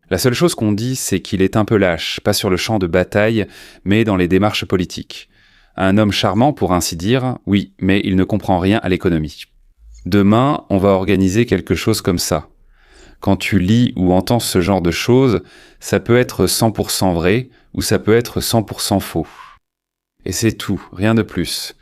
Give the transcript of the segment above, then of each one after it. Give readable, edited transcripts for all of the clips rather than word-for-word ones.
La seule chose qu'on dit, c'est qu'il est un peu lâche, pas sur le champ de bataille, mais dans les démarches politiques. Un homme charmant, pour ainsi dire, oui, mais il ne comprend rien à l'économie. Demain, on va organiser quelque chose comme ça. Quand tu lis ou entends ce genre de choses, ça peut être 100% vrai ou ça peut être 100% faux. Et c'est tout, rien de plus.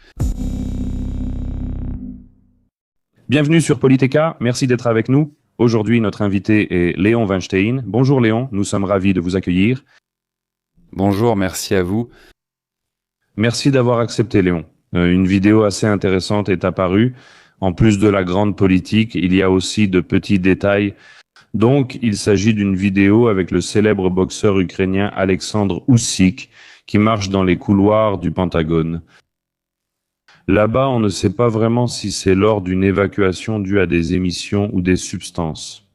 Bienvenue sur Politéka, merci d'être avec nous. Aujourd'hui, notre invité est Léon Weinstein. Bonjour Léon, nous sommes ravis de vous accueillir. Bonjour, merci à vous. Merci d'avoir accepté Léon. Une vidéo assez intéressante est apparue. En plus de la grande politique, il y a aussi de petits détails. Donc, il s'agit d'une vidéo avec le célèbre boxeur ukrainien Alexandre Usyk qui marche dans les couloirs du Pentagone. Là-bas, on ne sait pas vraiment si c'est lors d'une évacuation due à des émissions ou des substances.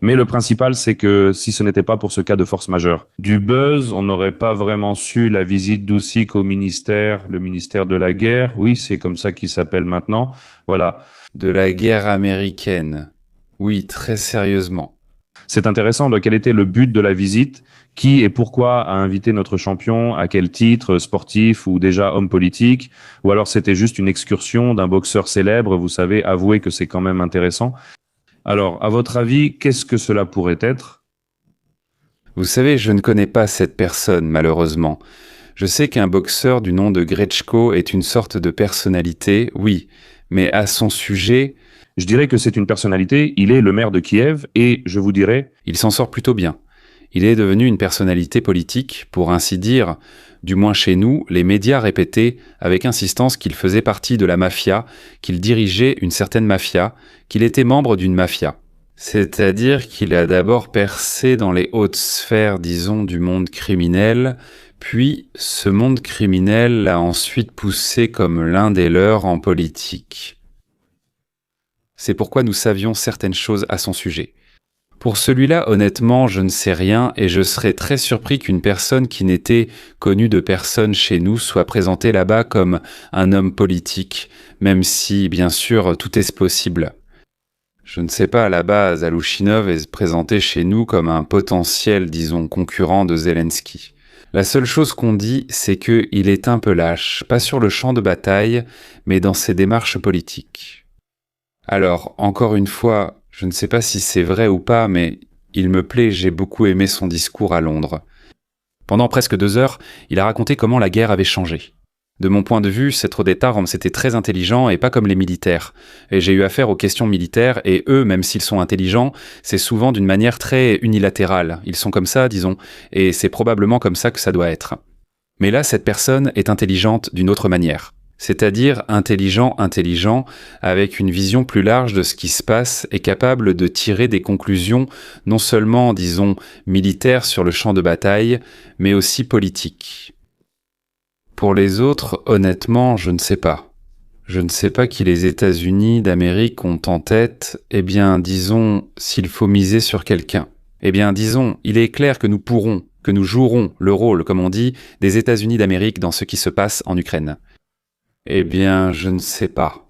Mais le principal, c'est que si ce n'était pas pour ce cas de force majeure, du buzz, on n'aurait pas vraiment su la visite d'Usyk au ministère, le ministère de la guerre. Oui, c'est comme ça qu'il s'appelle maintenant. Voilà. De la guerre américaine. Oui, très sérieusement. C'est intéressant. Donc, quel était le but de la visite? Qui et pourquoi a invité notre champion? À quel titre? Sportif ou déjà homme politique? Ou alors c'était juste une excursion d'un boxeur célèbre? Vous savez, avouez que c'est quand même intéressant. Alors, à votre avis, qu'est-ce que cela pourrait être? Vous savez, je ne connais pas cette personne, malheureusement. Je sais qu'un boxeur du nom de Gretchko est une sorte de personnalité, oui, mais à son sujet... Je dirais que c'est une personnalité, il est le maire de Kiev, et je vous dirais... Il s'en sort plutôt bien. Il est devenu une personnalité politique, pour ainsi dire, du moins chez nous, les médias répétaient avec insistance qu'il faisait partie de la mafia, qu'il dirigeait une certaine mafia, qu'il était membre d'une mafia. C'est-à-dire qu'il a d'abord percé dans les hautes sphères, disons, du monde criminel, puis ce monde criminel l'a ensuite poussé comme l'un des leurs en politique. C'est pourquoi nous savions certaines choses à son sujet. Pour celui-là, honnêtement, je ne sais rien et je serais très surpris qu'une personne qui n'était connue de personne chez nous soit présentée là-bas comme un homme politique, même si, bien sûr, tout est possible. Je ne sais pas, à la base, Alushinov est présenté chez nous comme un potentiel, disons, concurrent de Zelensky. La seule chose qu'on dit, c'est qu'il est un peu lâche, pas sur le champ de bataille, mais dans ses démarches politiques. Alors, encore une fois, je ne sais pas si c'est vrai ou pas, mais il me plaît, j'ai beaucoup aimé son discours à Londres. Pendant presque 2 heures, il a raconté comment la guerre avait changé. De mon point de vue, ces trop d'États c'était très intelligent et pas comme les militaires. Et j'ai eu affaire aux questions militaires, et eux, même s'ils sont intelligents, c'est souvent d'une manière très unilatérale. Ils sont comme ça, disons, et c'est probablement comme ça que ça doit être. Mais là, cette personne est intelligente d'une autre manière. C'est-à-dire intelligent, avec une vision plus large de ce qui se passe et capable de tirer des conclusions non seulement, disons, militaires sur le champ de bataille, mais aussi politiques. Pour les autres, honnêtement, je ne sais pas. Je ne sais pas qui les États-Unis d'Amérique ont en tête, eh bien, disons, s'il faut miser sur quelqu'un. Eh bien, disons, il est clair que nous jouerons le rôle, comme on dit, des États-Unis d'Amérique dans ce qui se passe en Ukraine. Eh bien, je ne sais pas.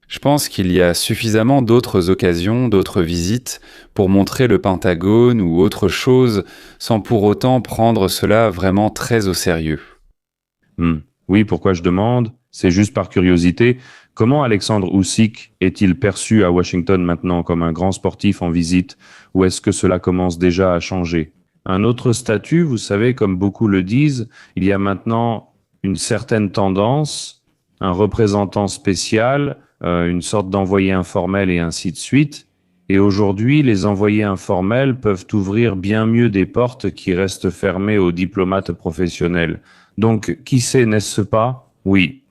Je pense qu'il y a suffisamment d'autres occasions, d'autres visites, pour montrer le Pentagone ou autre chose, sans pour autant prendre cela vraiment très au sérieux. Oui, pourquoi je demande? C'est juste par curiosité. Comment Alexandre Usyk est-il perçu à Washington maintenant comme un grand sportif en visite, ou est-ce que cela commence déjà à changer? Un autre statut, vous savez, comme beaucoup le disent, il y a maintenant une certaine tendance, un représentant spécial, une sorte d'envoyé informel et ainsi de suite. Et aujourd'hui, les envoyés informels peuvent ouvrir bien mieux des portes qui restent fermées aux diplomates professionnels. Donc, qui sait, n'est-ce pas? Oui.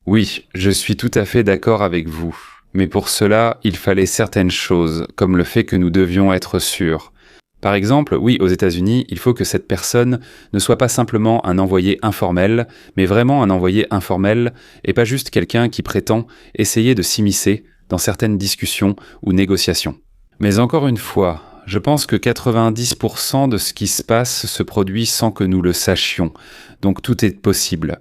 Oui, je suis tout à fait d'accord avec vous. Mais pour cela, il fallait certaines choses, comme le fait que nous devions être sûrs. Par exemple, oui, aux États-Unis, il faut que cette personne ne soit pas simplement un envoyé informel, mais vraiment un envoyé informel, et pas juste quelqu'un qui prétend essayer de s'immiscer dans certaines discussions ou négociations. Mais encore une fois, je pense que 90% de ce qui se passe se produit sans que nous le sachions, donc tout est possible.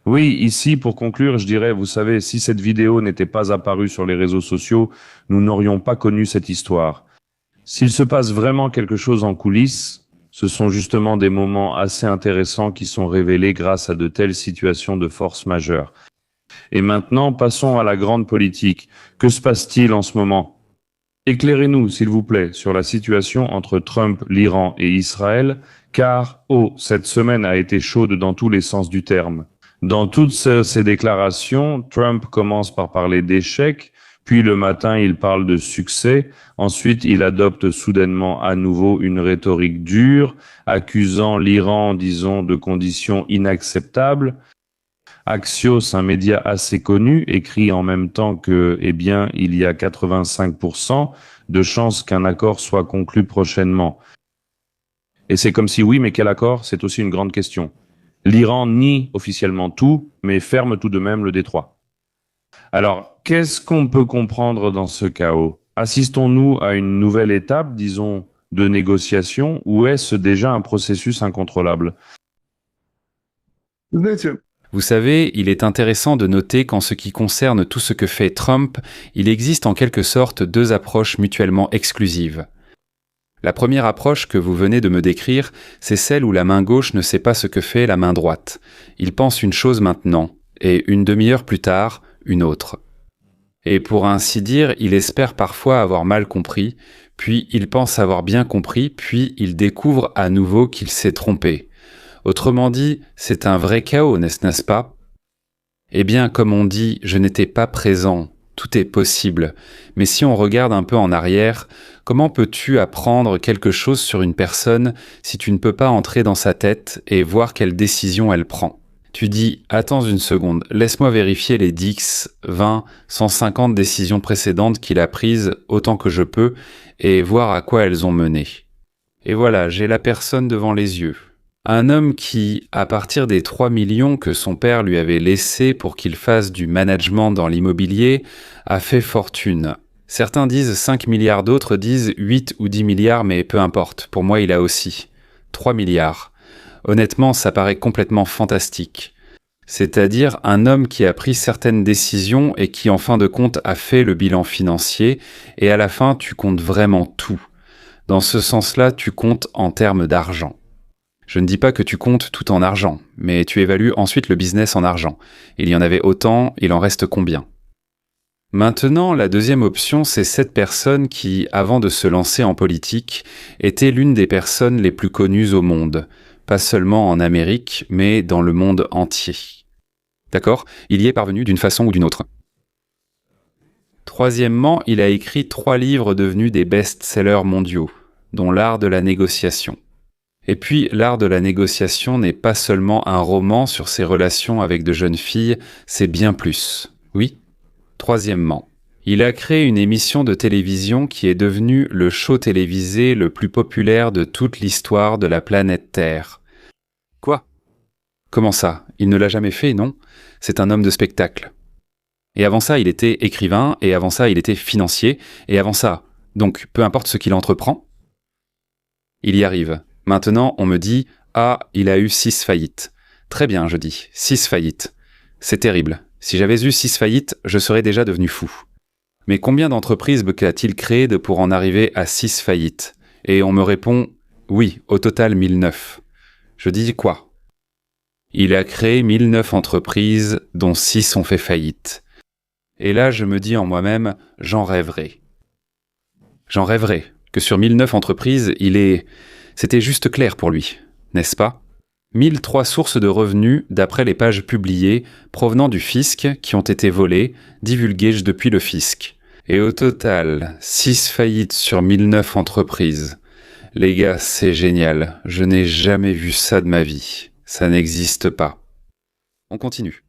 Oui, ici, pour conclure, je dirais, vous savez, si cette vidéo n'était pas apparue sur les réseaux sociaux, nous n'aurions pas connu cette histoire. S'il se passe vraiment quelque chose en coulisses, ce sont justement des moments assez intéressants qui sont révélés grâce à de telles situations de force majeure. Et maintenant, passons à la grande politique. Que se passe-t-il en ce moment? Éclairez-nous, s'il vous plaît, sur la situation entre Trump, l'Iran et Israël, car, cette semaine a été chaude dans tous les sens du terme. Dans toutes ces déclarations, Trump commence par parler d'échec, puis le matin, il parle de succès. Ensuite, il adopte soudainement à nouveau une rhétorique dure, accusant l'Iran, disons, de conditions inacceptables. Axios, un média assez connu, écrit en même temps que, il y a 85% de chances qu'un accord soit conclu prochainement. Et c'est comme si oui, mais quel accord? C'est aussi une grande question. L'Iran nie officiellement tout, mais ferme tout de même le détroit. Alors, qu'est-ce qu'on peut comprendre dans ce chaos? Assistons-nous à une nouvelle étape, disons, de négociation, ou est-ce déjà un processus incontrôlable? Vous savez, il est intéressant de noter qu'en ce qui concerne tout ce que fait Trump, il existe en quelque sorte deux approches mutuellement exclusives. La première approche que vous venez de me décrire, c'est celle où la main gauche ne sait pas ce que fait la main droite. Il pense une chose maintenant, et une demi-heure plus tard, une autre. Et pour ainsi dire, il espère parfois avoir mal compris, puis il pense avoir bien compris, puis il découvre à nouveau qu'il s'est trompé. Autrement dit, c'est un vrai chaos, n'est-ce pas? Eh bien, comme on dit, je n'étais pas présent, tout est possible. Mais si on regarde un peu en arrière, comment peux-tu apprendre quelque chose sur une personne si tu ne peux pas entrer dans sa tête et voir quelle décision elle prend? Tu dis, attends une seconde, laisse-moi vérifier les 10, 20, 150 décisions précédentes qu'il a prises autant que je peux et voir à quoi elles ont mené. Et voilà, j'ai la personne devant les yeux. Un homme qui, à partir des 3 millions que son père lui avait laissés pour qu'il fasse du management dans l'immobilier, a fait fortune. Certains disent 5 milliards, d'autres disent 8 ou 10 milliards, mais peu importe, pour moi il a aussi 3 milliards. Honnêtement, ça paraît complètement fantastique. C'est-à-dire un homme qui a pris certaines décisions et qui en fin de compte a fait le bilan financier, et à la fin tu comptes vraiment tout. Dans ce sens-là, tu comptes en termes d'argent. Je ne dis pas que tu comptes tout en argent, mais tu évalues ensuite le business en argent. Il y en avait autant, il en reste combien? Maintenant, la deuxième option, c'est cette personne qui, avant de se lancer en politique, était l'une des personnes les plus connues au monde, pas seulement en Amérique, mais dans le monde entier. D'accord? Il y est parvenu d'une façon ou d'une autre. Troisièmement, il a écrit 3 livres devenus des best-sellers mondiaux, dont l'art de la négociation. Et puis, l'art de la négociation n'est pas seulement un roman sur ses relations avec de jeunes filles, c'est bien plus. Oui. Troisièmement, il a créé une émission de télévision qui est devenue le show télévisé le plus populaire de toute l'histoire de la planète Terre. Quoi? Comment ça? Il ne l'a jamais fait, non? C'est un homme de spectacle. Et avant ça, il était écrivain, et avant ça, il était financier, et avant ça, donc peu importe ce qu'il entreprend, il y arrive. Maintenant, on me dit « Ah, il a eu 6 faillites. » Très bien, je dis, 6 faillites. C'est terrible. Si j'avais eu 6 faillites, je serais déjà devenu fou. Mais combien d'entreprises a-t-il créées pour en arriver à 6 faillites? Et on me répond « Oui, au total 1009. » Je dis quoi? Il a créé 1009 entreprises, dont 6 ont fait faillite. Et là, je me dis en moi-même « J'en rêverais. » J'en rêverais que sur 1009 entreprises, C'était juste clair pour lui, n'est-ce pas? 1003 sources de revenus d'après les pages publiées provenant du fisc qui ont été volées, divulguées depuis le fisc. Et au total, 6 faillites sur 1009 entreprises. Les gars, c'est génial. Je n'ai jamais vu ça de ma vie. Ça n'existe pas. On continue.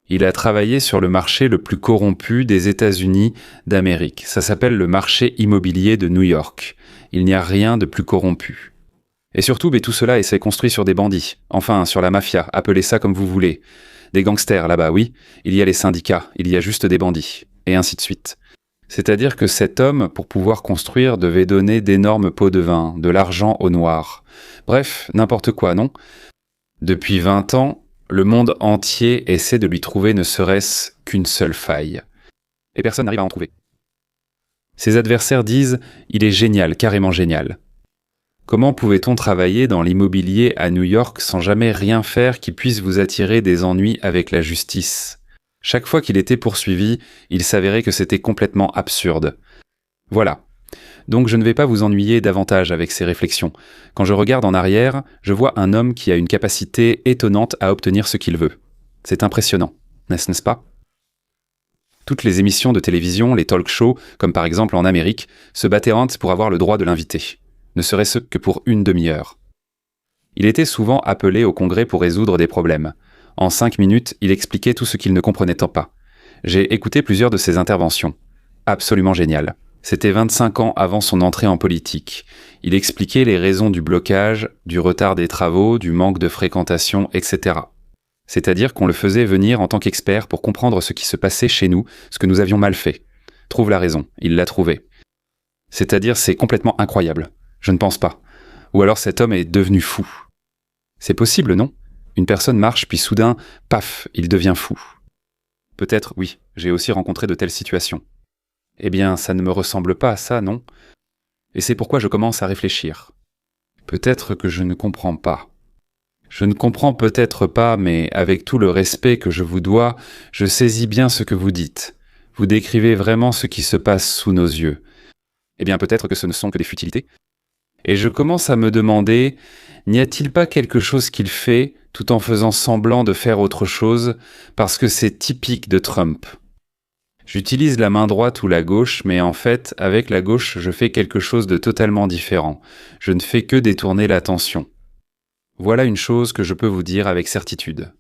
Il a travaillé sur le marché le plus corrompu des États-Unis d'Amérique. Ça s'appelle le marché immobilier de New York. Il n'y a rien de plus corrompu. Et surtout, tout cela s'est construit sur des bandits. Enfin, sur la mafia, appelez ça comme vous voulez. Des gangsters là-bas, oui. Il y a les syndicats, il y a juste des bandits. Et ainsi de suite. C'est-à-dire que cet homme, pour pouvoir construire, devait donner d'énormes pots de vin, de l'argent au noir. Bref, n'importe quoi, non? Depuis 20 ans, le monde entier essaie de lui trouver ne serait-ce qu'une seule faille. Et personne n'arrive à en trouver. Ses adversaires disent « il est génial, carrément génial ». Comment pouvait-on travailler dans l'immobilier à New York sans jamais rien faire qui puisse vous attirer des ennuis avec la justice ? Chaque fois qu'il était poursuivi, il s'avérait que c'était complètement absurde. Voilà. Donc je ne vais pas vous ennuyer davantage avec ces réflexions. Quand je regarde en arrière, je vois un homme qui a une capacité étonnante à obtenir ce qu'il veut. C'est impressionnant, n'est-ce pas ? Toutes les émissions de télévision, les talk shows, comme par exemple en Amérique, se battaient entre pour avoir le droit de l'inviter, ne serait-ce que pour une demi-heure. Il était souvent appelé au Congrès pour résoudre des problèmes. En 5 minutes, il expliquait tout ce qu'il ne comprenait pas. J'ai écouté plusieurs de ses interventions. Absolument génial. C'était 25 ans avant son entrée en politique. Il expliquait les raisons du blocage, du retard des travaux, du manque de fréquentation, etc. C'est-à-dire qu'on le faisait venir en tant qu'expert pour comprendre ce qui se passait chez nous, ce que nous avions mal fait. Trouve la raison, il l'a trouvée. C'est-à-dire c'est complètement incroyable. Je ne pense pas. Ou alors cet homme est devenu fou. C'est possible, non ? Une personne marche, puis soudain, paf, il devient fou. Peut-être, oui, j'ai aussi rencontré de telles situations. Eh bien, ça ne me ressemble pas à ça, non ? Et c'est pourquoi je commence à réfléchir. Peut-être que je ne comprends pas. Je ne comprends peut-être pas, mais avec tout le respect que je vous dois, je saisis bien ce que vous dites. Vous décrivez vraiment ce qui se passe sous nos yeux. Eh bien, peut-être que ce ne sont que des futilités. Et je commence à me demander, n'y a-t-il pas quelque chose qu'il fait tout en faisant semblant de faire autre chose, parce que c'est typique de Trump. J'utilise la main droite ou la gauche, mais en fait, avec la gauche, je fais quelque chose de totalement différent. Je ne fais que détourner l'attention. Voilà une chose que je peux vous dire avec certitude.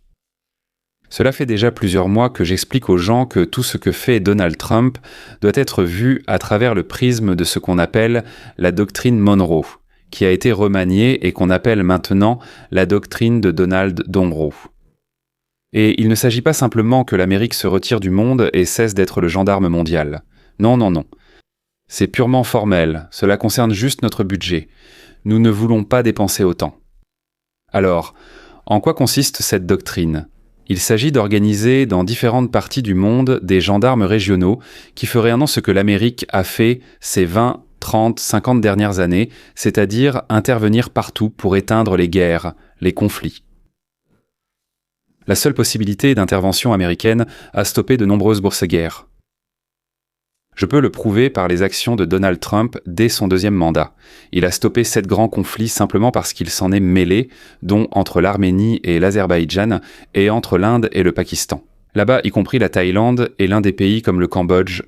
Cela fait déjà plusieurs mois que j'explique aux gens que tout ce que fait Donald Trump doit être vu à travers le prisme de ce qu'on appelle la doctrine Monroe, qui a été remaniée et qu'on appelle maintenant la doctrine de Donald Donroe. Et il ne s'agit pas simplement que l'Amérique se retire du monde et cesse d'être le gendarme mondial. Non, non, non. C'est purement formel, cela concerne juste notre budget. Nous ne voulons pas dépenser autant. Alors, en quoi consiste cette doctrine ? Il s'agit d'organiser dans différentes parties du monde des gendarmes régionaux qui feraient un an ce que l'Amérique a fait ces 20, 30, 50 dernières années, c'est-à-dire intervenir partout pour éteindre les guerres, les conflits. La seule possibilité d'intervention américaine a stoppé de nombreuses bourses-guerres. Je peux le prouver par les actions de Donald Trump dès son 2e mandat. Il a stoppé 7 grands conflits simplement parce qu'il s'en est mêlé, dont entre l'Arménie et l'Azerbaïdjan, et entre l'Inde et le Pakistan. Là-bas, y compris la Thaïlande et l'un des pays comme le Cambodge.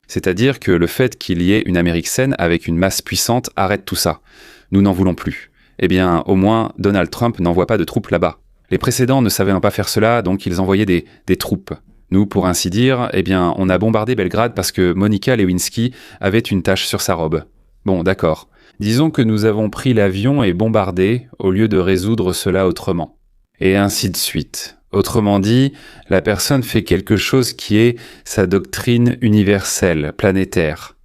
C'est-à-dire que le fait qu'il y ait une Amérique saine avec une masse puissante arrête tout ça. Nous n'en voulons plus. Eh bien, au moins, Donald Trump n'envoie pas de troupes là-bas. Les précédents ne savaient pas faire cela, donc ils envoyaient des troupes. Nous, pour ainsi dire, eh bien, on a bombardé Belgrade parce que Monica Lewinsky avait une tache sur sa robe. Bon, d'accord. Disons que nous avons pris l'avion et bombardé, au lieu de résoudre cela autrement. Et ainsi de suite. Autrement dit, la personne fait quelque chose qui est sa doctrine universelle, planétaire.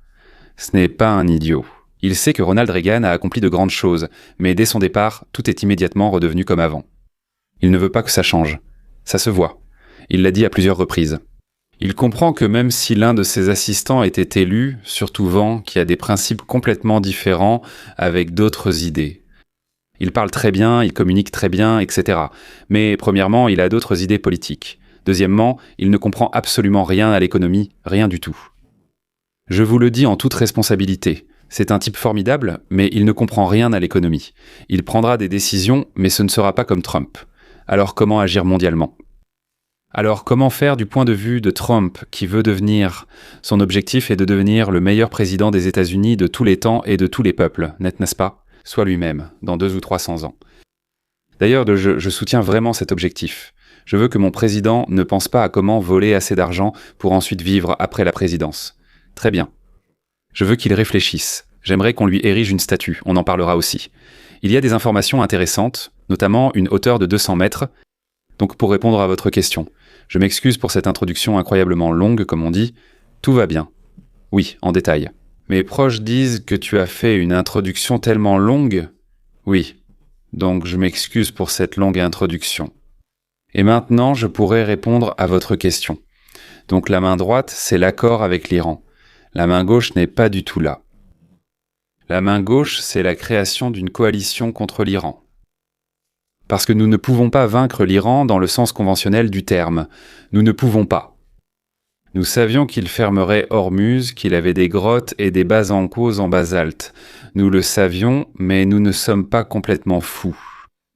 Ce n'est pas un idiot. Il sait que Ronald Reagan a accompli de grandes choses, mais dès son départ, tout est immédiatement redevenu comme avant. Il ne veut pas que ça change. Ça se voit. Il l'a dit à plusieurs reprises. Il comprend que même si l'un de ses assistants était élu, surtout Vance, qui a des principes complètement différents avec d'autres idées. Il parle très bien, il communique très bien, etc. Mais premièrement, il a d'autres idées politiques. Deuxièmement, il ne comprend absolument rien à l'économie, rien du tout. Je vous le dis en toute responsabilité. C'est un type formidable, mais il ne comprend rien à l'économie. Il prendra des décisions, mais ce ne sera pas comme Trump. Alors comment agir mondialement ? Alors comment faire du point de vue de Trump qui veut devenir... Son objectif est de devenir le meilleur président des États-Unis de tous les temps et de tous les peuples, n'est-ce pas ? Soit lui-même, dans 200 ou 300 ans. D'ailleurs, je soutiens vraiment cet objectif. Je veux que mon président ne pense pas à comment voler assez d'argent pour ensuite vivre après la présidence. Très bien. Je veux qu'il réfléchisse. J'aimerais qu'on lui érige une statue, on en parlera aussi. Il y a des informations intéressantes, notamment une hauteur de 200 mètres. Donc pour répondre à votre question, je m'excuse pour cette introduction incroyablement longue, comme on dit. Tout va bien. Oui, en détail. Mes proches disent que tu as fait une introduction tellement longue. Oui. Donc je m'excuse pour cette longue introduction. Et maintenant, je pourrais répondre à votre question. Donc la main droite, c'est l'accord avec l'Iran. La main gauche n'est pas du tout là. La main gauche, c'est la création d'une coalition contre l'Iran. Parce que nous ne pouvons pas vaincre l'Iran dans le sens conventionnel du terme. Nous ne pouvons pas. Nous savions qu'il fermerait Hormuz, qu'il avait des grottes et des bases en cause en basalte. Nous le savions, mais nous ne sommes pas complètement fous.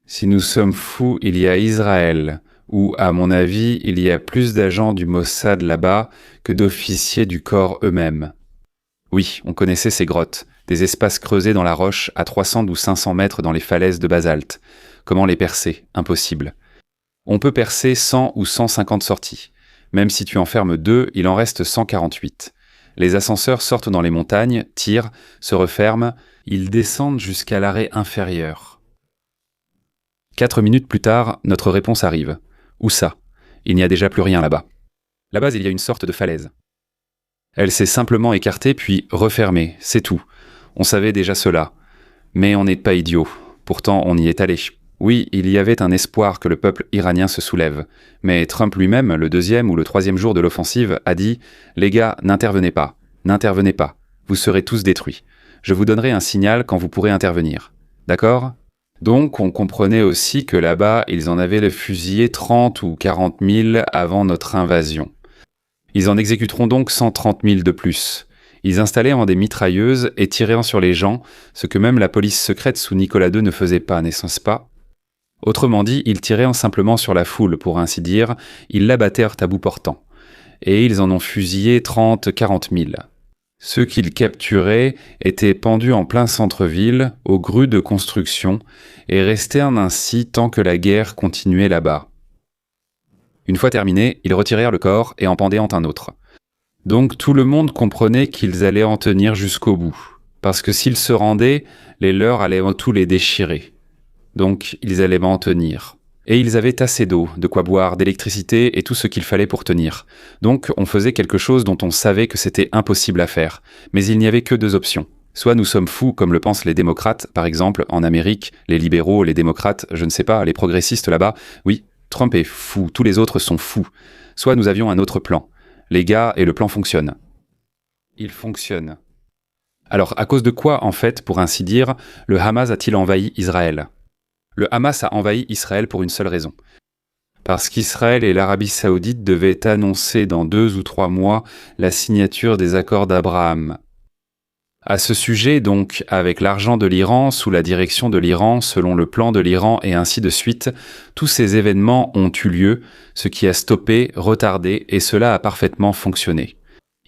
Si nous sommes fous, il y a Israël, où, à mon avis, il y a plus d'agents du Mossad là-bas que d'officiers du corps eux-mêmes. Oui, on connaissait ces grottes, des espaces creusés dans la roche à 300 ou 500 mètres dans les falaises de basalte. Comment les percer? Impossible. On peut percer 100 ou 150 sorties. Même si tu en fermes 2, il en reste 148. Les ascenseurs sortent dans les montagnes, tirent, se referment, ils descendent jusqu'à l'arrêt inférieur. 4 minutes plus tard, notre réponse arrive. Où ça? Il n'y a déjà plus rien là-bas. Là-bas, il y a une sorte de falaise. Elle s'est simplement écartée puis refermée, c'est tout. On savait déjà cela. Mais on n'est pas idiots. Pourtant, on y est allé. Oui, il y avait un espoir que le peuple iranien se soulève. Mais Trump lui-même, le 2e ou le 3e jour de l'offensive, a dit « Les gars, n'intervenez pas. N'intervenez pas. Vous serez tous détruits. Je vous donnerai un signal quand vous pourrez intervenir. D'accord ?» Donc, on comprenait aussi que là-bas, ils en avaient fusillé 30 ou 40 000 avant notre invasion. Ils en exécuteront donc 130 000 de plus. Ils installaient en des mitrailleuses et tiraient sur les gens, ce que même la police secrète sous Nicolas II ne faisait pas, n'est-ce pas? Autrement dit, ils tiraient simplement sur la foule, pour ainsi dire, ils l'abattèrent à bout portant. Et ils en ont fusillé 30-40 000. Ceux qu'ils capturaient étaient pendus en plein centre-ville, aux grues de construction, et restèrent ainsi tant que la guerre continuait là-bas. Une fois terminé, ils retirèrent le corps et en pendèrent un autre. Donc tout le monde comprenait qu'ils allaient en tenir jusqu'au bout, parce que s'ils se rendaient, les leurs allaient tous les déchirer. Donc ils allaient en tenir. Et ils avaient assez d'eau, de quoi boire, d'électricité et tout ce qu'il fallait pour tenir. Donc on faisait quelque chose dont on savait que c'était impossible à faire. Mais il n'y avait que 2 options. Soit nous sommes fous, comme le pensent les démocrates, par exemple, en Amérique, les libéraux, les démocrates, je ne sais pas, les progressistes là-bas. Oui, Trump est fou, tous les autres sont fous. Soit nous avions un autre plan. Les gars, et le plan fonctionne. Il fonctionne. Alors, à cause de quoi, en fait, pour ainsi dire, le Hamas a-t-il envahi Israël ? Le Hamas a envahi Israël pour une seule raison. Parce qu'Israël et l'Arabie Saoudite devaient annoncer dans 2 ou 3 mois la signature des accords d'Abraham. À ce sujet, donc, avec l'argent de l'Iran, sous la direction de l'Iran, selon le plan de l'Iran et ainsi de suite, tous ces événements ont eu lieu, ce qui a stoppé, retardé, et cela a parfaitement fonctionné.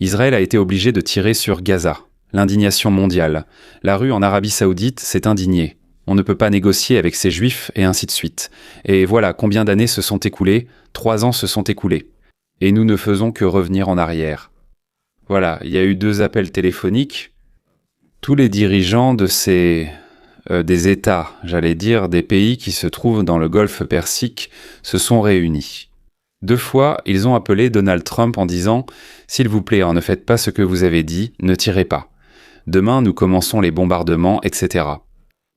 Israël a été obligé de tirer sur Gaza. L'indignation mondiale. La rue en Arabie Saoudite s'est indignée. On ne peut pas négocier avec ces juifs, et ainsi de suite. Et voilà, combien d'années se sont écoulées? 3 ans se sont écoulés. Et nous ne faisons que revenir en arrière. Voilà, il y a eu 2 appels téléphoniques. Tous les dirigeants de des États, j'allais dire, des pays qui se trouvent dans le Golfe Persique, se sont réunis. 2 fois, ils ont appelé Donald Trump en disant « S'il vous plaît, ne faites pas ce que vous avez dit, ne tirez pas. Demain, nous commençons les bombardements, etc. »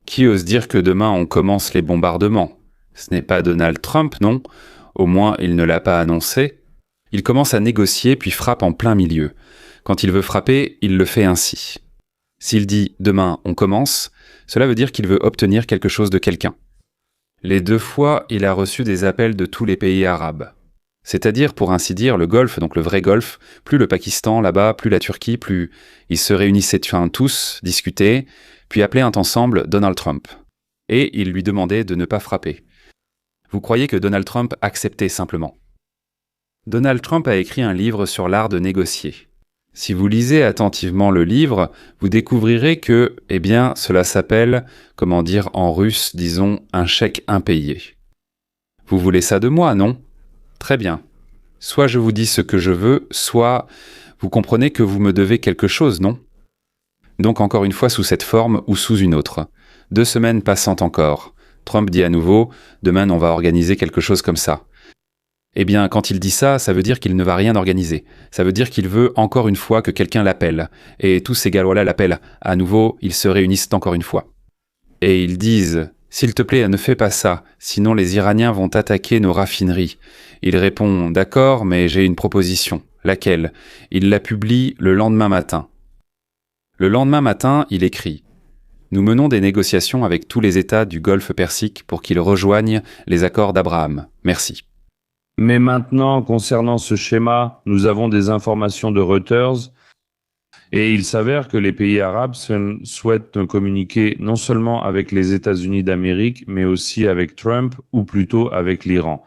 Qui ose dire que demain on commence les bombardements? Ce n'est pas Donald Trump, non? Au moins, il ne l'a pas annoncé. Il commence à négocier puis frappe en plein milieu. Quand il veut frapper, il le fait ainsi. S'il dit « demain on commence », cela veut dire qu'il veut obtenir quelque chose de quelqu'un. Les 2 fois, il a reçu des appels de tous les pays arabes. C'est-à-dire, pour ainsi dire, le Golfe, donc le vrai Golfe, plus le Pakistan là-bas, plus la Turquie, plus... Ils se réunissaient tous, discutaient, puis appelaient ensemble Donald Trump. Et ils lui demandaient de ne pas frapper. Vous croyez que Donald Trump acceptait simplement? Donald Trump a écrit un livre sur l'art de négocier. Si vous lisez attentivement le livre, vous découvrirez que, cela s'appelle, comment dire en russe, disons, un chèque impayé. Vous voulez ça de moi, non? Très bien. Soit je vous dis ce que je veux, soit vous comprenez que vous me devez quelque chose, non? Donc encore une fois sous cette forme ou sous une autre. 2 semaines passant encore. Trump dit à nouveau « Demain, on va organiser quelque chose comme ça ». Eh bien, quand il dit ça, ça veut dire qu'il ne va rien organiser. Ça veut dire qu'il veut encore une fois que quelqu'un l'appelle. Et tous ces Gallois-là l'appellent. À nouveau, ils se réunissent encore une fois. Et ils disent « S'il te plaît, ne fais pas ça, sinon les Iraniens vont attaquer nos raffineries. » Il répond « D'accord, mais j'ai une proposition. Laquelle? Il la publie le lendemain matin. Le lendemain matin, il écrit « Nous menons des négociations avec tous les États du Golfe Persique pour qu'ils rejoignent les accords d'Abraham. Merci. » Mais maintenant, concernant ce schéma, nous avons des informations de Reuters et il s'avère que les pays arabes souhaitent communiquer non seulement avec les États-Unis d'Amérique, mais aussi avec Trump ou plutôt avec l'Iran.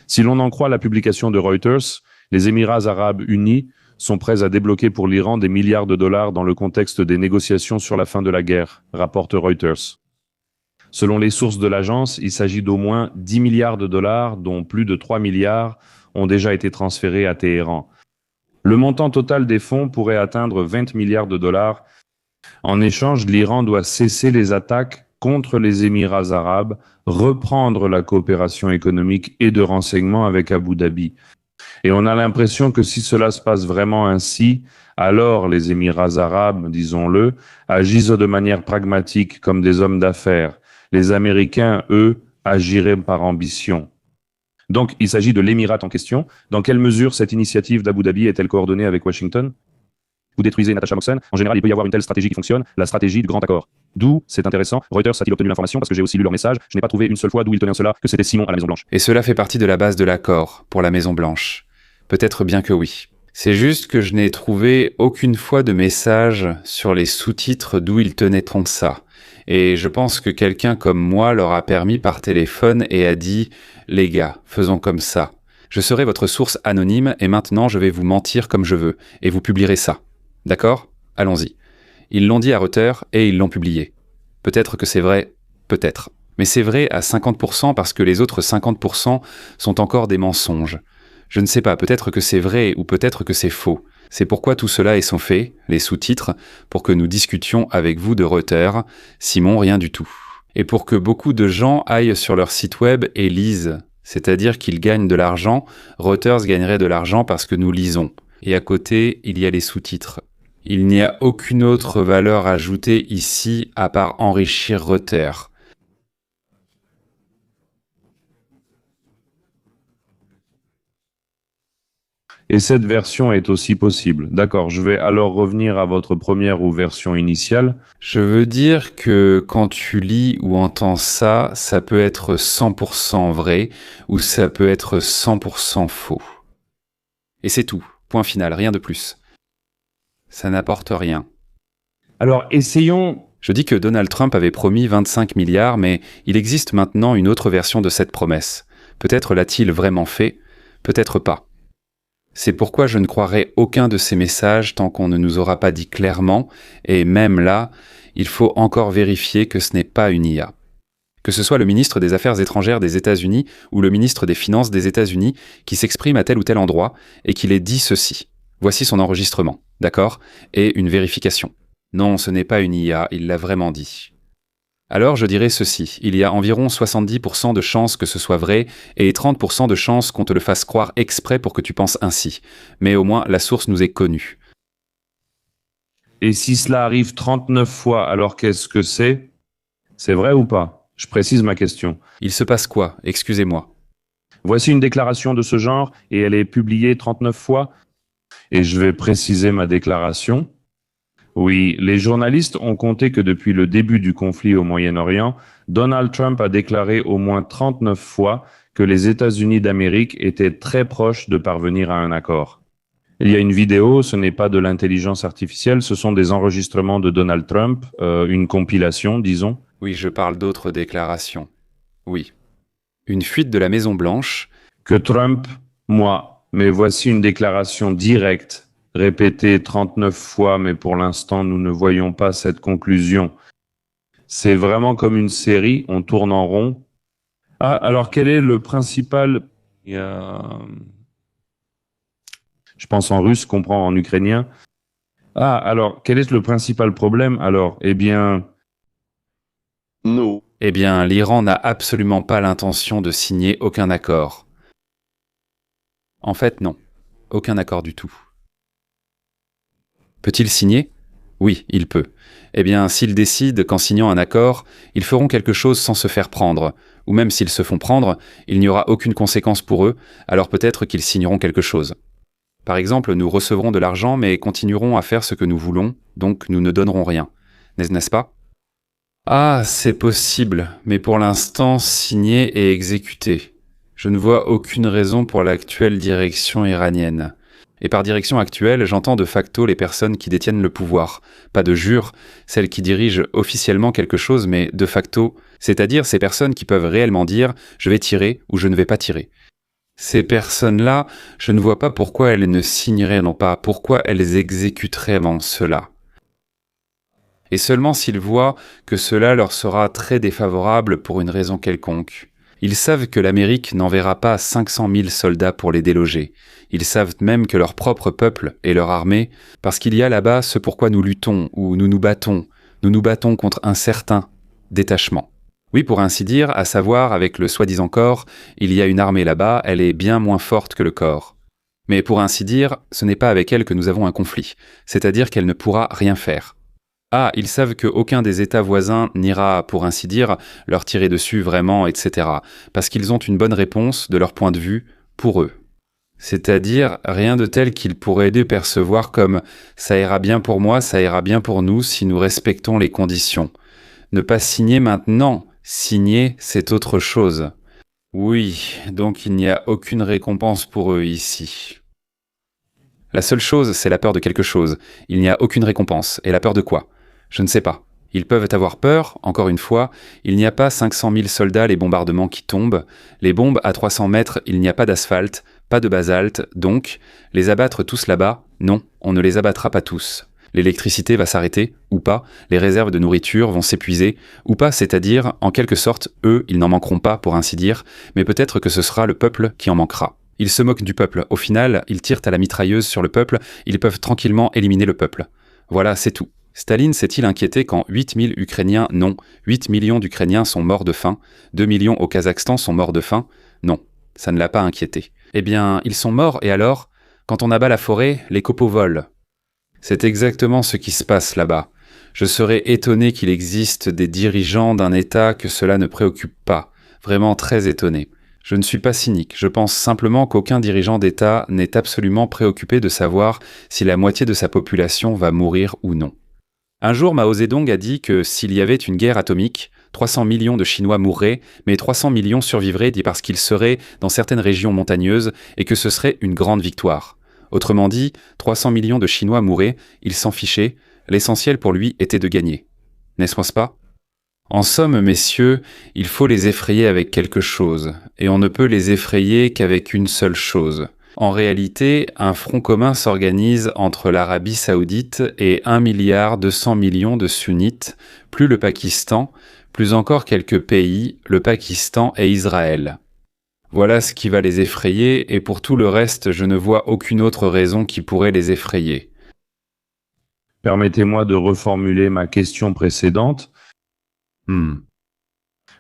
Si l'on en croit la publication de Reuters, les Émirats arabes unis sont prêts à débloquer pour l'Iran des milliards de dollars dans le contexte des négociations sur la fin de la guerre, rapporte Reuters. Selon les sources de l'agence, il s'agit d'au moins 10 milliards de dollars, dont plus de 3 milliards ont déjà été transférés à Téhéran. Le montant total des fonds pourrait atteindre 20 milliards de dollars. En échange, l'Iran doit cesser les attaques contre les Émirats arabes, reprendre la coopération économique et de renseignement avec Abu Dhabi. Et on a l'impression que si cela se passe vraiment ainsi, alors les Émirats arabes, disons-le, agissent de manière pragmatique comme des hommes d'affaires. Les Américains, eux, agiraient par ambition. Donc, il s'agit de l'émirat en question. Dans quelle mesure cette initiative d'Abu Dhabi est-elle coordonnée avec Washington? Vous détruisez Natasha Moxon. En général, il peut y avoir une telle stratégie qui fonctionne, la stratégie du grand accord. D'où, c'est intéressant, Reuters a-t-il obtenu l'information parce que j'ai aussi lu leur message. Je n'ai pas trouvé une seule fois d'où ils tenaient cela, que c'était Simon à la Maison-Blanche. Et cela fait partie de la base de l'accord pour la Maison-Blanche. Peut-être bien que oui. C'est juste que je n'ai trouvé aucune fois de message sur les sous-titres d'où ils tenaient ça. Et je pense que quelqu'un comme moi leur a permis par téléphone et a dit « Les gars, faisons comme ça. Je serai votre source anonyme et maintenant je vais vous mentir comme je veux et vous publierez ça. D'accord? Allons-y. » Ils l'ont dit à Reuters et ils l'ont publié. Peut-être que c'est vrai, peut-être. Mais c'est vrai à 50% parce que les autres 50% sont encore des mensonges. Je ne sais pas, peut-être que c'est vrai ou peut-être que c'est faux. C'est pourquoi tout cela est fait, les sous-titres, pour que nous discutions avec vous de Reuters, Simon rien du tout. Et pour que beaucoup de gens aillent sur leur site web et lisent, c'est-à-dire qu'ils gagnent de l'argent, Reuters gagnerait de l'argent parce que nous lisons. Et à côté, il y a les sous-titres. Il n'y a aucune autre valeur ajoutée ici à part enrichir Reuters. Et cette version est aussi possible. D'accord, je vais alors revenir à votre première ou version initiale. Je veux dire que quand tu lis ou entends ça, ça peut être 100% vrai ou ça peut être 100% faux. Et c'est tout. Point final, rien de plus. Ça n'apporte rien. Alors, essayons... Je dis que Donald Trump avait promis 25 milliards, mais il existe maintenant une autre version de cette promesse. Peut-être l'a-t-il vraiment fait, peut-être pas. C'est pourquoi je ne croirai aucun de ces messages tant qu'on ne nous aura pas dit clairement, et même là, il faut encore vérifier que ce n'est pas une IA. Que ce soit le ministre des Affaires étrangères des États-Unis ou le ministre des Finances des États-Unis qui s'exprime à tel ou tel endroit et qu'il ait dit ceci. Voici son enregistrement, d'accord? Et une vérification. Non, ce n'est pas une IA, il l'a vraiment dit. Alors je dirais ceci, il y a environ 70% de chances que ce soit vrai et 30% de chances qu'on te le fasse croire exprès pour que tu penses ainsi. Mais au moins, la source nous est connue. Et si cela arrive 39 fois, alors qu'est-ce que c'est? C'est vrai ou pas? Je précise ma question. Il se passe quoi? Excusez-moi. Voici une déclaration de ce genre et elle est publiée 39 fois. Et je vais préciser ma déclaration. Oui, les journalistes ont compté que depuis le début du conflit au Moyen-Orient, Donald Trump a déclaré au moins 39 fois que les États-Unis d'Amérique étaient très proches de parvenir à un accord. Il y a une vidéo, ce n'est pas de l'intelligence artificielle, ce sont des enregistrements de Donald Trump, une compilation, disons. Oui, je parle d'autres déclarations. Oui. Une fuite de la Maison-Blanche. Que Trump, moi, mais voici une déclaration directe, répétée 39 fois, mais pour l'instant, nous ne voyons pas cette conclusion. C'est vraiment comme une série, on tourne en rond. Ah, alors quel est le principal... Je pense en russe, comprends en ukrainien. Ah, alors, quel est le principal problème alors? Eh bien... Non. Eh bien, l'Iran n'a absolument pas l'intention de signer aucun accord. En fait, non. Aucun accord du tout. Peut-il signer? Oui, il peut. Eh bien, s'ils décident qu'en signant un accord, ils feront quelque chose sans se faire prendre, ou même s'ils se font prendre, il n'y aura aucune conséquence pour eux, alors peut-être qu'ils signeront quelque chose. Par exemple, nous recevrons de l'argent mais continuerons à faire ce que nous voulons, donc nous ne donnerons rien. N'est-ce pas? Ah, c'est possible, mais pour l'instant, signé et exécuté. Je ne vois aucune raison pour l'actuelle direction iranienne. Et par direction actuelle, j'entends de facto les personnes qui détiennent le pouvoir. Pas de jure, celles qui dirigent officiellement quelque chose, mais de facto, c'est-à-dire ces personnes qui peuvent réellement dire « je vais tirer » ou « je ne vais pas tirer ». Ces personnes-là, je ne vois pas pourquoi elles ne signeraient, non pas pourquoi elles exécuteraient avant cela. Et seulement s'ils voient que cela leur sera très défavorable pour une raison quelconque. Ils savent que l'Amérique n'enverra pas 500 000 soldats pour les déloger. Ils savent même que leur propre peuple et leur armée, parce qu'il y a là-bas ce pourquoi nous luttons ou nous nous battons contre un certain détachement. Oui, pour ainsi dire, à savoir, avec le soi-disant corps, il y a une armée là-bas, elle est bien moins forte que le corps. Mais pour ainsi dire, ce n'est pas avec elle que nous avons un conflit, c'est-à-dire qu'elle ne pourra rien faire. Ah, ils savent qu'aucun des États voisins n'ira, pour ainsi dire, leur tirer dessus vraiment, etc. Parce qu'ils ont une bonne réponse, de leur point de vue, pour eux. C'est-à-dire, rien de tel qu'ils pourraient les percevoir comme « ça ira bien pour moi, ça ira bien pour nous si nous respectons les conditions ». Ne pas signer maintenant, signer, c'est autre chose. Oui, donc il n'y a aucune récompense pour eux ici. La seule chose, c'est la peur de quelque chose. Il n'y a aucune récompense. Et la peur de quoi? Je ne sais pas. Ils peuvent avoir peur, encore une fois, il n'y a pas 500 000 soldats, les bombardements qui tombent. Les bombes à 300 mètres, il n'y a pas d'asphalte, pas de basalte, donc, les abattre tous là-bas, non, on ne les abattra pas tous. L'électricité va s'arrêter, ou pas, les réserves de nourriture vont s'épuiser, ou pas, c'est-à-dire, en quelque sorte, eux, ils n'en manqueront pas, pour ainsi dire, mais peut-être que ce sera le peuple qui en manquera. Ils se moquent du peuple. Au final, ils tirent à la mitrailleuse sur le peuple, ils peuvent tranquillement éliminer le peuple. Voilà, c'est tout. Staline s'est-il inquiété quand 8 000 Ukrainiens, non, 8 millions d'Ukrainiens sont morts de faim, 2 millions au Kazakhstan sont morts de faim? Non, ça ne l'a pas inquiété. Eh bien, ils sont morts, et alors? Quand on abat la forêt, les copeaux volent. C'est exactement ce qui se passe là-bas. Je serais étonné qu'il existe des dirigeants d'un État que cela ne préoccupe pas. Vraiment très étonné. Je ne suis pas cynique, je pense simplement qu'aucun dirigeant d'État n'est absolument préoccupé de savoir si la moitié de sa population va mourir ou non. Un jour, Mao Zedong a dit que s'il y avait une guerre atomique, 300 millions de Chinois mourraient, mais 300 millions survivraient dit parce qu'ils seraient dans certaines régions montagneuses et que ce serait une grande victoire. Autrement dit, 300 millions de Chinois mouraient, il s'en fichait, l'essentiel pour lui était de gagner. N'est-ce pas? En somme, messieurs, il faut les effrayer avec quelque chose, et on ne peut les effrayer qu'avec une seule chose. En réalité, un front commun s'organise entre l'Arabie Saoudite et 1,2 milliard de sunnites, plus le Pakistan, plus encore quelques pays, le Pakistan et Israël. Voilà ce qui va les effrayer, et pour tout le reste, je ne vois aucune autre raison qui pourrait les effrayer. Permettez-moi de reformuler ma question précédente.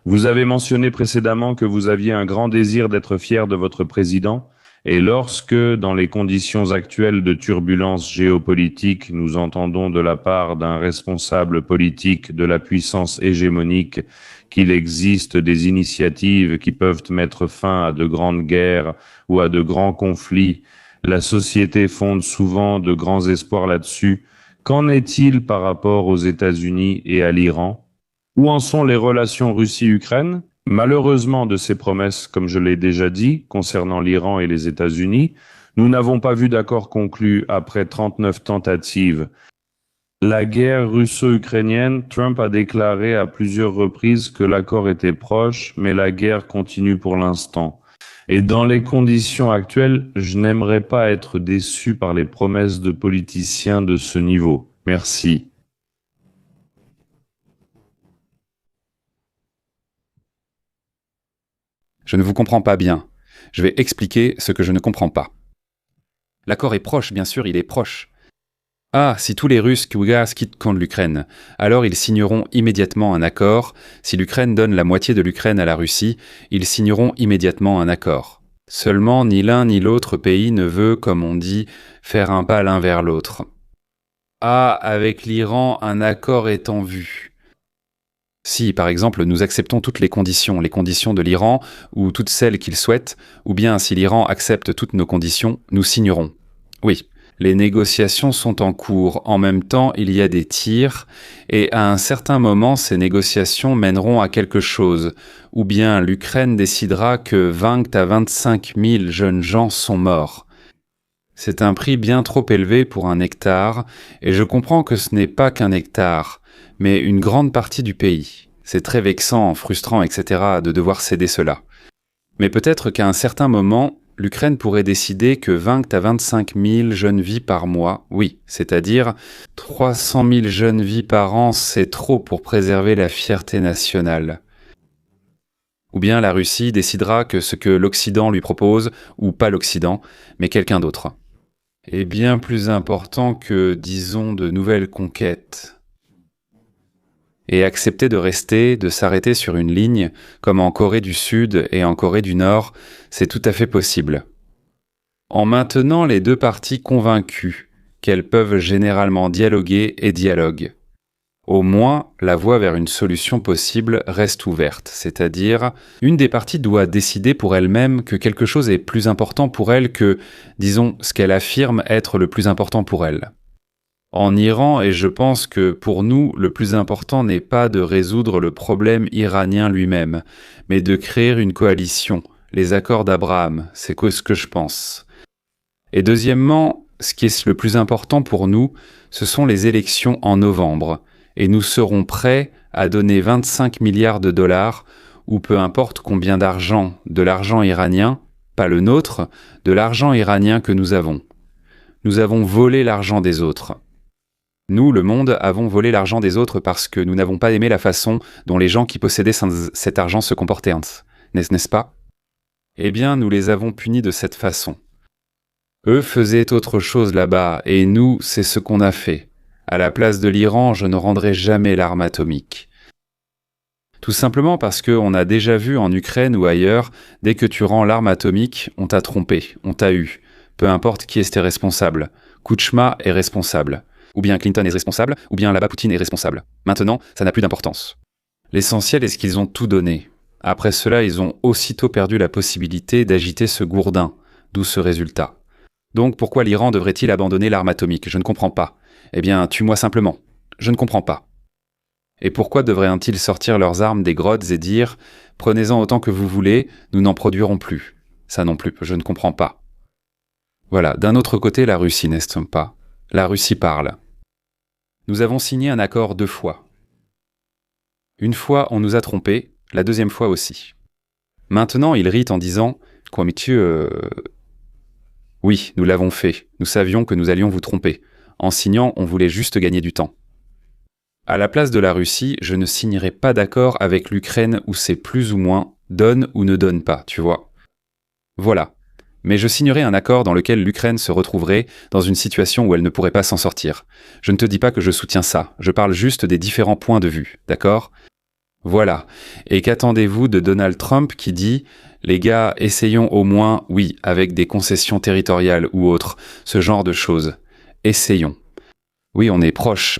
Vous avez mentionné précédemment que vous aviez un grand désir d'être fier de votre président, et lorsque, dans les conditions actuelles de turbulence géopolitique, nous entendons de la part d'un responsable politique de la puissance hégémonique qu'il existe des initiatives qui peuvent mettre fin à de grandes guerres ou à de grands conflits, la société fonde souvent de grands espoirs là-dessus. Qu'en est-il par rapport aux États-Unis et à l'Iran? Où en sont les relations Russie-Ukraine? Malheureusement, de ces promesses, comme je l'ai déjà dit, concernant l'Iran et les États-Unis, nous n'avons pas vu d'accord conclu après 39 tentatives. La guerre russo-ukrainienne, Trump a déclaré à plusieurs reprises que l'accord était proche, mais la guerre continue pour l'instant. Et dans les conditions actuelles, je n'aimerais pas être déçu par les promesses de politiciens de ce niveau. Merci. Je ne vous comprends pas bien. Je vais expliquer ce que je ne comprends pas. L'accord est proche, bien sûr, il est proche. Ah, si tous les Russes quittent contre l'Ukraine, alors ils signeront immédiatement un accord. Si l'Ukraine donne la moitié de l'Ukraine à la Russie, ils signeront immédiatement un accord. Seulement, ni l'un ni l'autre pays ne veut, comme on dit, faire un pas l'un vers l'autre. Ah, avec l'Iran, un accord est en vue. Si, par exemple, nous acceptons toutes les conditions de l'Iran, ou toutes celles qu'il souhaite, ou bien si l'Iran accepte toutes nos conditions, nous signerons. Oui, les négociations sont en cours. En même temps, il y a des tirs, et à un certain moment, ces négociations mèneront à quelque chose. Ou bien l'Ukraine décidera que 20 à 25 000 jeunes gens sont morts. C'est un prix bien trop élevé pour un hectare, et je comprends que ce n'est pas qu'un hectare, mais une grande partie du pays. C'est très vexant, frustrant, etc. de devoir céder cela. Mais peut-être qu'à un certain moment, l'Ukraine pourrait décider que 20 à 25 000 jeunes vies par mois, oui, c'est-à-dire 300 000 jeunes vies par an, c'est trop pour préserver la fierté nationale. Ou bien la Russie décidera que ce que l'Occident lui propose, ou pas l'Occident, mais quelqu'un d'autre, est bien plus important que, disons, de nouvelles conquêtes. Et accepter de rester, de s'arrêter sur une ligne, comme en Corée du Sud et en Corée du Nord, c'est tout à fait possible. En maintenant les deux parties convaincues qu'elles peuvent généralement dialoguer et dialoguent. Au moins, la voie vers une solution possible reste ouverte, c'est-à-dire, une des parties doit décider pour elle-même que quelque chose est plus important pour elle que, disons, ce qu'elle affirme être le plus important pour elle. En Iran, et je pense que pour nous, le plus important n'est pas de résoudre le problème iranien lui-même, mais de créer une coalition, les accords d'Abraham, c'est ce que je pense. Et deuxièmement, ce qui est le plus important pour nous, ce sont les élections en novembre, et nous serons prêts à donner 25 milliards de dollars, ou peu importe combien d'argent, de l'argent iranien, pas le nôtre, de l'argent iranien que nous avons. Nous avons volé l'argent des autres. Nous, le monde, avons volé l'argent des autres parce que nous n'avons pas aimé la façon dont les gens qui possédaient cet argent se comportaient, n'est-ce pas? Eh bien, nous les avons punis de cette façon. Eux faisaient autre chose là-bas, et nous, c'est ce qu'on a fait. À la place de l'Iran, je ne rendrai jamais l'arme atomique. Tout simplement parce qu'on a déjà vu en Ukraine ou ailleurs, dès que tu rends l'arme atomique, on t'a trompé, on t'a eu. Peu importe qui était responsable. Kuchma est responsable. Ou bien Clinton est responsable, ou bien là-bas Poutine est responsable. Maintenant, ça n'a plus d'importance. L'essentiel est ce qu'ils ont tout donné. Après cela, ils ont aussitôt perdu la possibilité d'agiter ce gourdin, d'où ce résultat. Donc pourquoi l'Iran devrait-il abandonner l'arme atomique? Je ne comprends pas. Eh bien, tue-moi simplement. Je ne comprends pas. Et pourquoi devraient-ils sortir leurs armes des grottes et dire « Prenez-en autant que vous voulez, nous n'en produirons plus ». Ça non plus, je ne comprends pas. Voilà, d'un autre côté, la Russie, n'est-ce pas? La Russie parle. Nous avons signé un accord 2 fois. Une fois, on nous a trompés, la deuxième fois aussi. Maintenant, ils rient en disant « Quoi, monsieur, oui, nous l'avons fait. Nous savions que nous allions vous tromper. En signant, on voulait juste gagner du temps. » À la place de la Russie, je ne signerai pas d'accord avec l'Ukraine où c'est plus ou moins donne ou ne donne pas, tu vois. Voilà. Mais je signerai un accord dans lequel l'Ukraine se retrouverait dans une situation où elle ne pourrait pas s'en sortir. Je ne te dis pas que je soutiens ça, je parle juste des différents points de vue, d'accord? Voilà. Et qu'attendez-vous de Donald Trump qui dit « Les gars, essayons au moins, oui, avec des concessions territoriales ou autres, ce genre de choses. Essayons. » Oui, on est proche,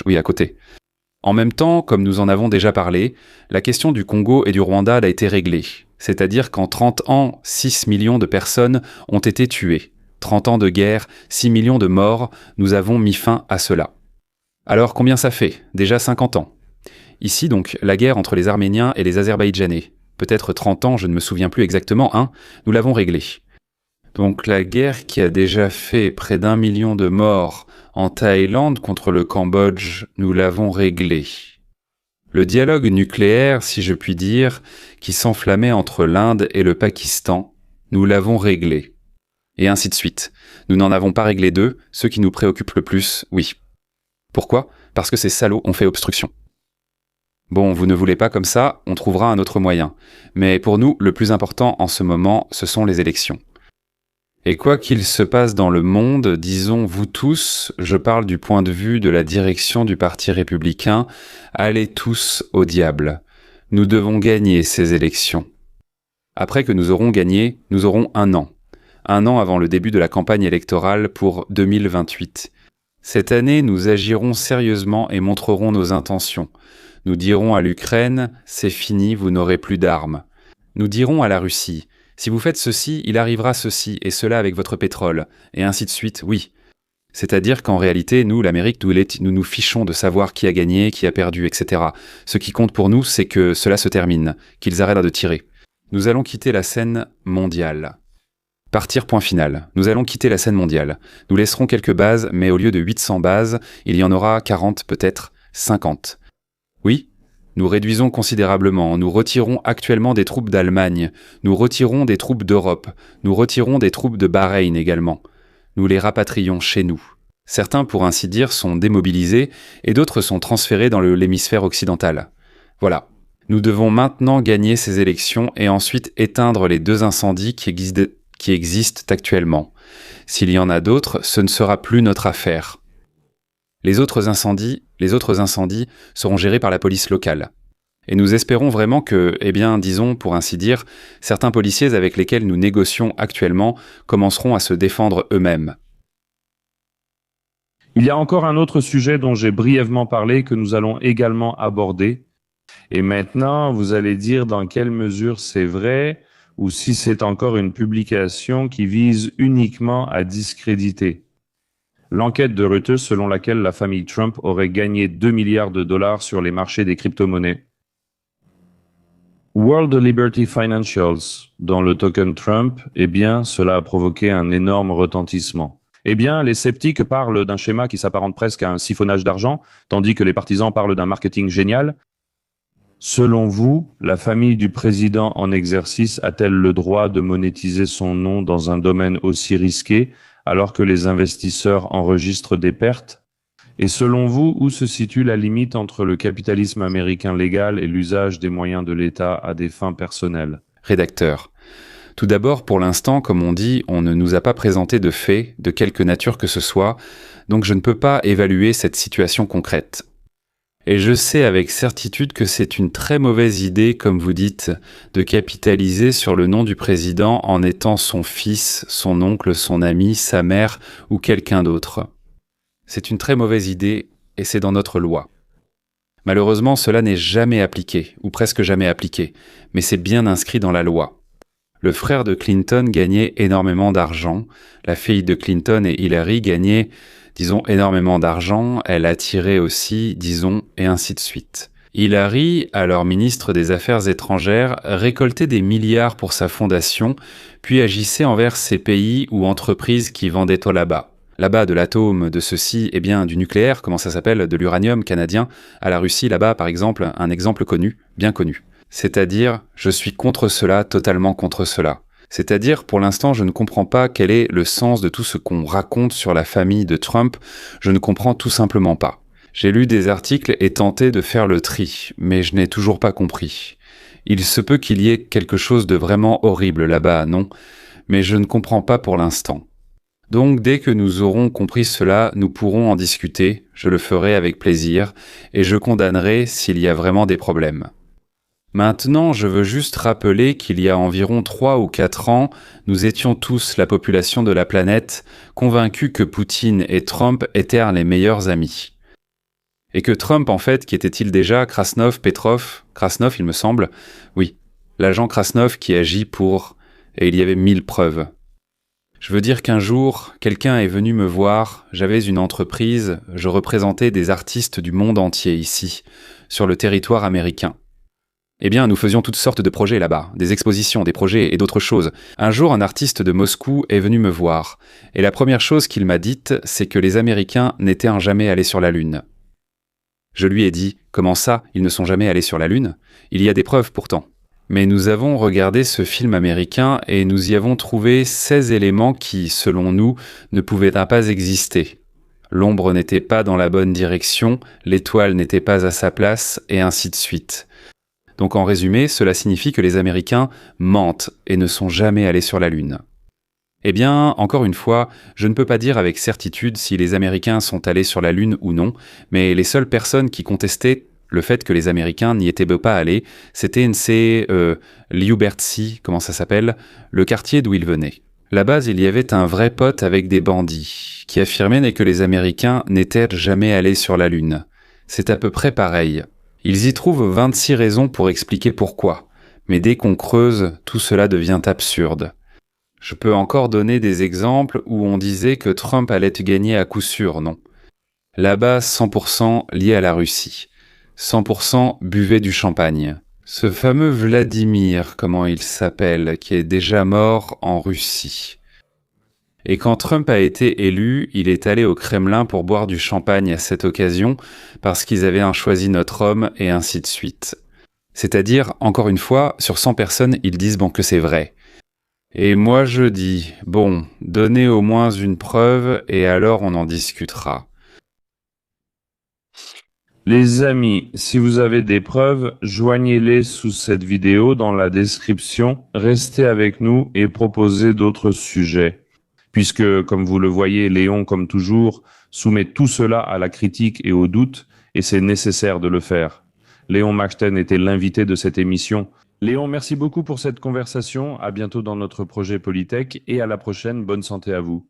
oui, à côté. En même temps, comme nous en avons déjà parlé, la question du Congo et du Rwanda a été réglée. C'est-à-dire qu'en 30 ans, 6 millions de personnes ont été tuées. 30 ans de guerre, 6 millions de morts, nous avons mis fin à cela. Alors combien ça fait? Déjà 50 ans. Ici donc, la guerre entre les Arméniens et les Azerbaïdjanais. Peut-être 30 ans, je ne me souviens plus exactement, nous l'avons réglée. Donc la guerre qui a déjà fait près d'1 million de morts en Thaïlande contre le Cambodge, nous l'avons réglée. Le dialogue nucléaire, si je puis dire, qui s'enflammait entre l'Inde et le Pakistan, nous l'avons réglé. Et ainsi de suite. Nous n'en avons pas réglé 2, ceux qui nous préoccupent le plus, oui. Pourquoi? Parce que ces salauds ont fait obstruction. Bon, vous ne voulez pas comme ça, on trouvera un autre moyen. Mais pour nous, le plus important en ce moment, ce sont les élections. Et quoi qu'il se passe dans le monde, disons vous tous, je parle du point de vue de la direction du Parti républicain, allez tous au diable. Nous devons gagner ces élections. Après que nous aurons gagné, nous aurons 1 an. 1 an avant le début de la campagne électorale pour 2028. Cette année, nous agirons sérieusement et montrerons nos intentions. Nous dirons à l'Ukraine, c'est fini, vous n'aurez plus d'armes. Nous dirons à la Russie, Si vous faites ceci, il arrivera ceci et cela avec votre pétrole, et ainsi de suite, oui. C'est-à-dire qu'en réalité, nous, l'Amérique, nous nous fichons de savoir qui a gagné, qui a perdu, etc. Ce qui compte pour nous, c'est que cela se termine, qu'ils arrêtent de tirer. Nous allons quitter la scène mondiale. Partir, point final. Nous allons quitter la scène mondiale. Nous laisserons quelques bases, mais au lieu de 800 bases, il y en aura 40, peut-être 50. Oui, nous réduisons considérablement, nous retirons actuellement des troupes d'Allemagne, nous retirons des troupes d'Europe, nous retirons des troupes de Bahreïn également. Nous les rapatrions chez nous. Certains, pour ainsi dire, sont démobilisés et d'autres sont transférés dans l'hémisphère occidental. Voilà. Nous devons maintenant gagner ces élections et ensuite éteindre les 2 incendies qui existent actuellement. S'il y en a d'autres, ce ne sera plus notre affaire. Les autres incendies seront gérés par la police locale. Et nous espérons vraiment que, disons, pour ainsi dire, certains policiers avec lesquels nous négocions actuellement commenceront à se défendre eux-mêmes. Il y a encore un autre sujet dont j'ai brièvement parlé que nous allons également aborder. Et maintenant, vous allez dire dans quelle mesure c'est vrai ou si c'est encore une publication qui vise uniquement à discréditer. L'enquête de Reuters selon laquelle la famille Trump aurait gagné 2 milliards de dollars sur les marchés des crypto-monnaies. World Liberty Financials, dans le token Trump, cela a provoqué un énorme retentissement. Les sceptiques parlent d'un schéma qui s'apparente presque à un siphonnage d'argent, tandis que les partisans parlent d'un marketing génial. Selon vous, la famille du président en exercice a-t-elle le droit de monétiser son nom dans un domaine aussi risqué, alors que les investisseurs enregistrent des pertes? Et selon vous, où se situe la limite entre le capitalisme américain légal et l'usage des moyens de l'État à des fins personnelles? Rédacteur. Tout d'abord, pour l'instant, comme on dit, on ne nous a pas présenté de faits, de quelque nature que ce soit, donc je ne peux pas évaluer cette situation concrète. Et je sais avec certitude que c'est une très mauvaise idée, comme vous dites, de capitaliser sur le nom du président en étant son fils, son oncle, son ami, sa mère ou quelqu'un d'autre. C'est une très mauvaise idée et c'est dans notre loi. Malheureusement, cela n'est jamais appliqué, ou presque jamais appliqué, mais c'est bien inscrit dans la loi. Le frère de Clinton gagnait énormément d'argent, la fille de Clinton et Hillary gagnaient, disons, énormément d'argent, elle attirait aussi, disons, et ainsi de suite. Hillary, alors ministre des Affaires étrangères, récoltait des milliards pour sa fondation, puis agissait envers ces pays ou entreprises qui vendaient là-bas. Là-bas de l'atome, de ceci, du nucléaire, comment ça s'appelle, de l'uranium canadien, à la Russie, là-bas par exemple, un exemple connu, bien connu. C'est-à-dire, je suis contre cela, totalement contre cela. C'est-à-dire, pour l'instant, je ne comprends pas quel est le sens de tout ce qu'on raconte sur la famille de Trump, je ne comprends tout simplement pas. J'ai lu des articles et tenté de faire le tri, mais je n'ai toujours pas compris. Il se peut qu'il y ait quelque chose de vraiment horrible là-bas, non? Mais je ne comprends pas pour l'instant. Donc dès que nous aurons compris cela, nous pourrons en discuter, je le ferai avec plaisir, et je condamnerai s'il y a vraiment des problèmes. Maintenant, je veux juste rappeler qu'il y a environ 3 ou 4 ans, nous étions tous, la population de la planète, convaincus que Poutine et Trump étaient les meilleurs amis. Et que Trump, en fait, qui était-il déjà, Krasnov, Petrov, Krasnov, il me semble, oui, l'agent Krasnov qui agit pour... Et il y avait 1000 preuves. Je veux dire qu'un jour, quelqu'un est venu me voir, j'avais une entreprise, je représentais des artistes du monde entier ici, sur le territoire américain. Nous faisions toutes sortes de projets là-bas, des expositions, des projets et d'autres choses. Un jour, un artiste de Moscou est venu me voir, et la première chose qu'il m'a dite, c'est que les Américains n'étaient jamais allés sur la Lune. Je lui ai dit, comment ça, ils ne sont jamais allés sur la Lune? Il y a des preuves pourtant. Mais nous avons regardé ce film américain et nous y avons trouvé 16 éléments qui, selon nous, ne pouvaient pas exister. L'ombre n'était pas dans la bonne direction, l'étoile n'était pas à sa place, et ainsi de suite. Donc en résumé, cela signifie que les Américains mentent et ne sont jamais allés sur la Lune. Encore une fois, je ne peux pas dire avec certitude si les Américains sont allés sur la Lune ou non, mais les seules personnes qui contestaient le fait que les Américains n'y étaient pas allés, c'était Liubertsy, comment ça s'appelle, le quartier d'où ils venaient. Là-bas, il y avait un vrai pote avec des bandits, qui affirmaient que les Américains n'étaient jamais allés sur la Lune. C'est à peu près pareil. Ils y trouvent 26 raisons pour expliquer pourquoi. Mais dès qu'on creuse, tout cela devient absurde. Je peux encore donner des exemples où on disait que Trump allait gagner à coup sûr, non. Là-bas, 100% lié à la Russie. 100% buvait du champagne. Ce fameux Vladimir, comment il s'appelle, qui est déjà mort en Russie. Et quand Trump a été élu, il est allé au Kremlin pour boire du champagne à cette occasion, parce qu'ils avaient choisi notre homme, et ainsi de suite. C'est-à-dire, encore une fois, sur 100 personnes, ils disent bon que c'est vrai. Et moi je dis, bon, donnez au moins une preuve, et alors on en discutera. Les amis, si vous avez des preuves, joignez-les sous cette vidéo dans la description. Restez avec nous et proposez d'autres sujets. Puisque, comme vous le voyez, Léon, comme toujours, soumet tout cela à la critique et au doute, et c'est nécessaire de le faire. Léon Machten était l'invité de cette émission. Léon, merci beaucoup pour cette conversation. À bientôt dans notre projet Polytech et à la prochaine. Bonne santé à vous.